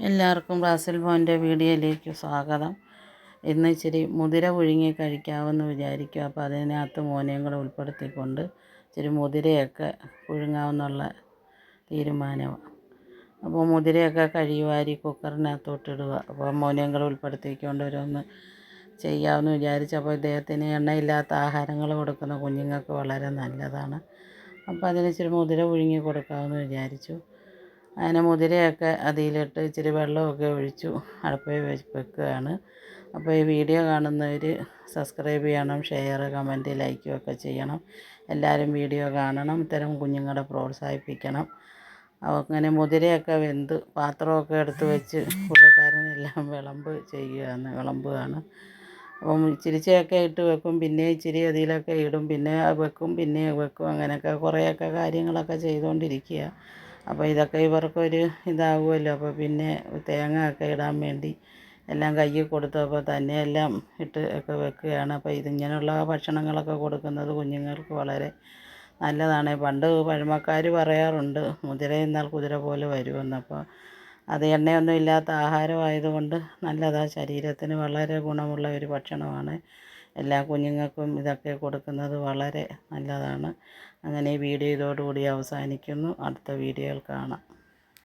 എല്ലാവർക്കും റാസൽ മോൻ്റെ വീഡിയോയിലേക്ക് സ്വാഗതം. ഇന്ന് ഇച്ചിരി മുതിര പുഴുങ്ങി കഴിക്കാമെന്ന് വിചാരിക്കും. അപ്പോൾ അതിനകത്ത് മോനെയും കൂടെ ഉൾപ്പെടുത്തിക്കൊണ്ട് ഇച്ചിരി മുതിരയൊക്കെ പുഴുങ്ങാമെന്നുള്ള തീരുമാനമാണ്. അപ്പോൾ മുതിരയൊക്കെ കഴുകി കുക്കറിനകത്തോട്ടിടുക. അപ്പോൾ മോനെയും കൂടെ ഉൾപ്പെടുത്തിക്കൊണ്ട് ഓരോന്ന് ചെയ്യാമെന്ന് വിചാരിച്ചപ്പോൾ ഇദ്ദേഹത്തിന് എണ്ണയില്ലാത്ത ആഹാരങ്ങൾ കൊടുക്കുന്ന കുഞ്ഞുങ്ങൾക്ക് വളരെ നല്ലതാണ്. അപ്പോൾ അതിന് ഇച്ചിരി മുതിര പുഴുങ്ങി കൊടുക്കാമെന്ന് വിചാരിച്ചു. അങ്ങനെ മുതിരയൊക്കെ അതിലിട്ട് ഇച്ചിരി വെള്ളമൊക്കെ ഒഴിച്ചു അടുപ്പിൽ വെക്കുകയാണ്. അപ്പോൾ ഈ വീഡിയോ കാണുന്നവർ സബ്സ്ക്രൈബ് ചെയ്യണം, ഷെയർ, കമൻറ്റ്, ലൈക്കും ഒക്കെ ചെയ്യണം. എല്ലാവരും വീഡിയോ കാണണം. ഇത്തരം കുഞ്ഞുങ്ങളെ പ്രോത്സാഹിപ്പിക്കണം. അങ്ങനെ മുതിരയൊക്കെ വെന്ത് പാത്രമൊക്കെ എടുത്ത് വെച്ച് പുള്ളിക്കാരനെല്ലാം വിളമ്പുകയാണ്. അപ്പം ഇച്ചിരിച്ചയൊക്കെ ഇട്ട് വെക്കും, പിന്നെ ഇച്ചിരി അതിലൊക്കെ ഇടും, പിന്നെ വെക്കും, പിന്നെ വെക്കും, അങ്ങനെയൊക്കെ കുറേയൊക്കെ കാര്യങ്ങളൊക്കെ ചെയ്തുകൊണ്ടിരിക്കുക. അപ്പോൾ ഇതൊക്കെ ഇവർക്കൊരു ഇതാകുമല്ലോ. അപ്പോൾ പിന്നെ തേങ്ങ ഒക്കെ ഇടാൻ വേണ്ടി എല്ലാം കയ്യിൽ കൊടുത്തപ്പോൾ തന്നെ എല്ലാം ഇട്ട് ഒക്കെ വെക്കുകയാണ്. അപ്പോൾ ഇതിങ്ങനെയുള്ള ഭക്ഷണങ്ങളൊക്കെ കൊടുക്കുന്നത് കുഞ്ഞുങ്ങൾക്ക് വളരെ നല്ലതാണ്. പണ്ട് പഴമക്കാർ പറയാറുണ്ട് മുതിര തിന്നാൽ കുതിര പോലെ വരുമെന്ന്. അപ്പോൾ അത് എണ്ണയൊന്നും ഇല്ലാത്ത ആഹാരമായതുകൊണ്ട് നല്ലതാണ്, ശരീരത്തിന് വളരെ ഗുണമുള്ള ഒരു ഭക്ഷണമാണ്. എല്ലാ കുഞ്ഞുങ്ങൾക്കും ഇതൊക്കെ കൊടുക്കുന്നത് വളരെ നല്ലതാണ്. അങ്ങനെ ഈ വീഡിയോ ഇതോടുകൂടി അവസാനിക്കുന്നു. അടുത്ത വീഡിയോയിൽ കാണാം.